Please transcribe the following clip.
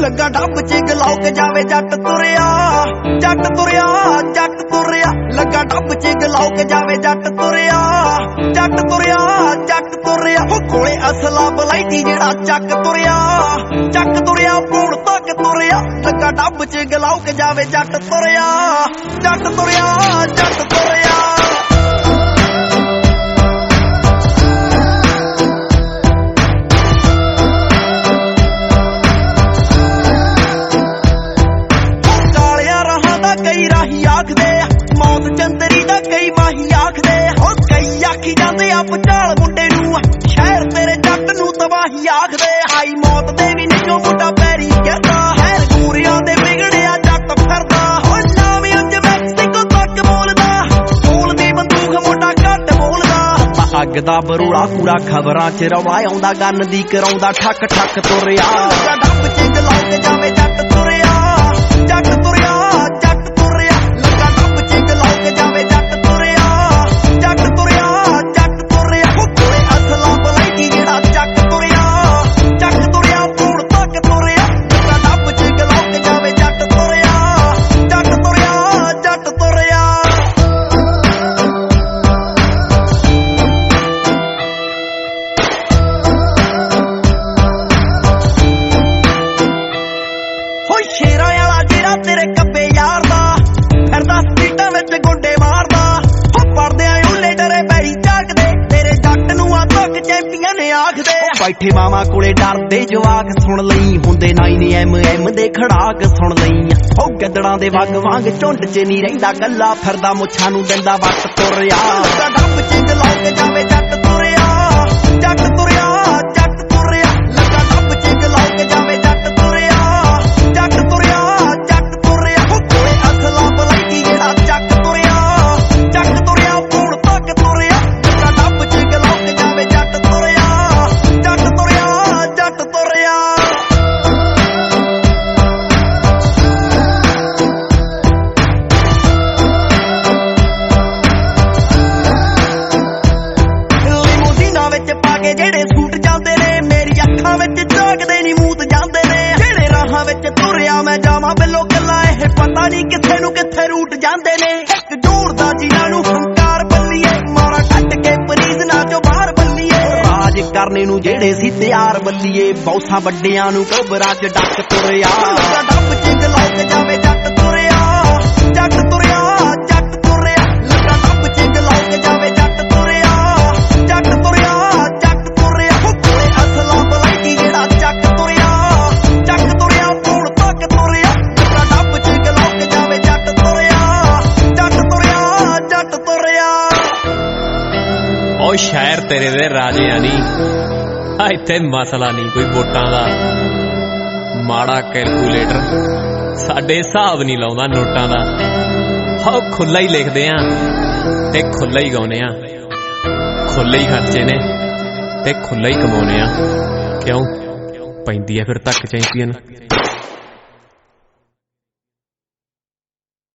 ਲੱਗਾ ਡੱਬ ਚ ਗਲਾਉ ਕੇ ਜਾਵੇ ਜੱਟ ਤੁਰਿਆ, ਜੱਟ ਤੁਰਿਆ, ਜੱਟ ਤੁਰਿਆ। ਲੱਗਾ ਡੱਬ ਚ ਗਲਾਉ ਕੇ ਜਾਵੇ ਜੱਟ ਤੁਰਿਆ, ਜੱਟ ਤੁਰਿਆ, ਜੱਟ ਤੁਰਿਆ। ਉਹ ਕੋਲੇ ਅਸਲਾ ਬਲਾਈਟੀ ਜਿਹੜਾ ਚੱਕ ਤੁਰਿਆ, ਚੱਕ ਤੁਰਿਆ ਪੂਣ ਤੱਕ ਤੁਰਿਆ। ਲੱਗਾ ਡੱਬ ਚ ਗਲਾਉ ਕੇ ਜਾਵੇ ਜੱਟ ਤੁਰਿਆ, ਜੱਟ ਤੁਰਿਆ, ਜੱਟ ਤੁਰਿਆ। ਕਈ ਰਾਹੀ ਆਖਦੇ ਆ ਮੌਤ ਚੰਦਰੀ ਦਾ, ਕਈ ਮਾਹੀ ਆਖਦੇ ਆ। ਉਹ ਕਈ ਆਖੀ ਜਾਂਦੇ ਆ ਪਚਾਲ ਮੁੰਡੇ ਨੂੰ, ਸ਼ਹਿਰ ਤੇਰੇ ਜੱਟ ਨੂੰ ਤਬਾਹੀ ਆਖਦੇ। ਆਈ ਮੌਤ ਦੇ ਵੀ ਨਹੀਂਓ ਮੁੰਡਾ ਪੈਰੀ ਕਹਿੰਦਾ, ਹੈਰ ਗੂਰਿਆਂ ਦੇ ਵਿਗੜਿਆ ਜੱਟ ਫਿਰਦਾ। ਉਹ ਨਾਮ ਅੰਜ ਮੈਕਸੀਕੋ ਤੱਕ ਬੋਲਦਾ, ਬੋਲਦੀ ਬੰਦੂਕ ਮੁੰਡਾ ਘੱਟ ਬੋਲਦਾ। ਅੱਗ ਦਾ ਬਰੂੜਾ ਕੂੜਾ ਖਬਰਾਂ ਚ ਰੌਲਾ ਆਉਂਦਾ, ਗੰਨ ਦੀ ਕਰਾਉਂਦਾ ਠੱਕ ਠੱਕ ਤੁਰਿਆ। ਡੱਬ ਚ ਗਲਾਉ ਕੇ ਜਾਵੇ ਜੱਟ ਤੁਰਿਆ, ਜੱਟ ਤੁਰਿਆ, ਜੱਟ ਤੁਰਿਆ। ਲੱਗਾ ਡੱਬ ਚ ਗਲਾਉ ਕੇ ਜਾਵੇ ਜੱਟ ਤੁਰਿਆ, ਜੱਟ ਤੁਰਿਆ, ਜੱਟ ਤੁਰਿਆ। ਉਹ ਕੋਲੇ ਅਸਲਾ ਬਲਾਈਟੀ ਜਿਹੜਾ ਚੱਕ ਤੁਰਿਆ, ਚੱਕ ਤੁਰਿਆ ਪੂਣ ਤੱਕ ਤੁਰਿਆ। ਲੱਗਾ ਡੱਬ ਚ ਗਲਾਉ ਕੇ ਜਾਵੇ ਜੱਟ ਤੁਰਿਆ, ਜੱਟ ਤੁਰਿਆ, ਜੱਟ ਤੁਰਿਆ। ਹੋ ਸ਼ੇਰਾਂ ਵਾਲਾ ਜਿਹੜਾ ਤੇਰੇ ਕੱਬੇ ਯਾਰ ਦਾ, ਫਿਰਦਾ ਸਟਰੀਟਾਂ ਵਿੱਚ ਗੁੰਡੇ ਮਾਰਦਾ। ਹੋ ਪੜਦਿਆਂ ਉੱਲੇ ਡਰੇ ਬੈਰੀ ਝਾਕਦੇ, ਤੇਰੇ ਜੱਟ ਨੂੰ ਆ ਤੱਕ ਚੈਂਪੀਅਨ ਆਖਦੇ। ਬੈਠੇ ਮਾਮਾ ਕੋਲੇ ਡਰਦੇ ਜਵਾਕ ਸੁਣ ਲਈ, ਹੁੰਦੇ 9mm ਦੇ ਖੜਾਕ ਸੁਣ ਲਈ। ਹੋ ਗੱਦੜਾਂ ਦੇ ਵਗ ਵਾਂਗ ਝੁੰਡ ਚ ਨਹੀਂ ਰਹਿੰਦਾ ਕੱਲਾ, ਫਿਰਦਾ ਮੁੱਛਾਂ ਨੂੰ ਦਿੰਦਾ ਵੱਟ ਤੁਰਿਆ। ਲੱਗਾ ਡੱਬ ਚ ਗਲਾਉ ਕੇ ਜਾਵੇ ਜੱਟ ਤੁਰਿਆ, ਜੱਟ ਤੁਰਿਆ, ਜੱਟ ਤੁਰਿਆ। ਲੱਗਾ ਡੱਬ ਚ ਗਲਾਉ ਕੇ ਜਾਵੇ ਜੱਟ ਤੁਰਿਆ, ਜੱਟ ਤੁਰਿਆ, ਜੱਟ ਤੁਰਿਆ। ਉਹ ਕੋਲੇ ਅਸਲਾ ਬਲਾਈਟੀ ਜਿਹੜਾ ਚੱਕ ਤੁਰਿਆ, ਚੱਕ ਤੁਰਿਆ ਪੂਣ ਤੱਕ ਤੁਰਿਆ। ਲੱਗਾ ਡੱਬ ਚ ਗਲਾਉ ਕੇ ਜਾਵੇ ਜੱਟ ਤੁਰਿਆ, ਜੱਟ ਤੁਰਿਆ, ਜੱਟ ਤੁਰਿਆ। ਲਿਮੋਜ਼ੀਨਾਂ ਵਿੱਚ ਪਾ ਕੇ ਜਿਹੜੇ ਸੂਟ ਜਾਂਦੇ ਨੇ, ਮੇਰੀ ਅੱਖਾਂ ਵਿੱਚ ਝਾਕਦੇ ਨੀ ਮੂਤ ਜਾਂਦੇ ਨੇ। ਜਿਹੜੇ ਰਾਹਾਂ ਵਿੱਚ ਤੁਰਿਆ ਮੈਂ ਜਾਵਾਂ ਬਿੱਲੋ ਕੱਲਾ, ਇਹ ਪਤਾ ਨੀ ਕਿੱਥੇ ਨੂੰ ਕਿੱਥੇ ਰੂਟ ਜਾਂਦੇ ਨੇ। ਇੱਕ ਜ਼ੋਰ ਦਾ ਜਿਨ੍ਹਾਂ ਨੂੰ ਹੰਕਾਰ ਬੱਲੀਏ, ਮਾਰਾ ਕੱਟ ਕੇ ਪਰੀਜ਼ ਨਾ ਚੋਂ ਬਾਹਰ ਬੱਲੀਏ। ਰਾਜ ਕਰਨੇ ਨੂੰ ਜਿਹੜੇ ਸੀ ਤਿਆਰ ਬੱਲੀਏ, ਬੌਸਾਂ ਵੱਡਿਆਂ ਨੂੰ ਕੋਬਰਾਂ ਚ ਡੱਕ ਤੁਰਿਆ। ਲੱਗਾ ਡੱਬ ਚ ਗਲਾਉ ਕੇ ਜਾਵੇ ਜੱਟ ਤੁਰਿਆ, ਜੱਟ ਤੁਰਿਆ, ਜੱਟ ਤੁਰਿਆ। ਲੱਗਾ ਡੱਬ ਚ ਗਲਾਉ ਕੇ ਜਾਵੇ ਜੱਟ ਤੁਰਿਆ, ਜੱਟ ਤੁਰਿਆ, ਜੱਟ ਤੁਰਿਆ। ਉਹ ਕੋਲੇ ਅਸਲਾ ਬਲਾਈਟੀ ਜਿਹੜਾ ਚੱਕ ਤੁਰਿਆ, ਚੱਕ ਤੁਰਿਆ ਪੂਣ ਤੱਕ ਤੁਰਿਆ। ਲੱਗਾ ਡੱਬ ਚ ਗਲਾਉ ਕੇ ਜਾਵੇ ਜੱਟ ਤੁਰਿਆ, ਜੱਟ ਤੁਰਿਆ, ਜੱਟ ਤੁਰਿਆ। ਉਹ ਸ਼ਹਿਰ ਤੇਰੇ ਦੇ ਰਾਜਿਆਂ ਨੀ, ਇੱਥੇ ਮਸਲਾ ਨਹੀਂ ਕੋਈ ਵੋਟਾਂ ਦਾ। ਮਾੜਾ ਕੈਲਕੂਲੇਟਰ ਸਾਡੇ ਹਿਸਾਬ ਨਹੀਂ ਲਾਉਂਦਾ ਨੋਟਾਂ ਦਾ। ਹਾਂ ਖੁੱਲਾ ਹੀ ਲਿਖਦੇ ਆ ਤੇ ਖੁੱਲਾ ਹੀ ਗਾਉਂਦੇ ਆ, ਖੁੱਲੇ ਹੀ ਖਰਚੇ ਨੇ ਤੇ ਖੁੱਲਾ ਹੀ ਕਮਾਉਂਦੇ ਆ। ਕਿਉਂ ਪੈਂਦੀ ਆ ਫਿਰ ਤੱਕ ਚੈਂਪੀਅਨ।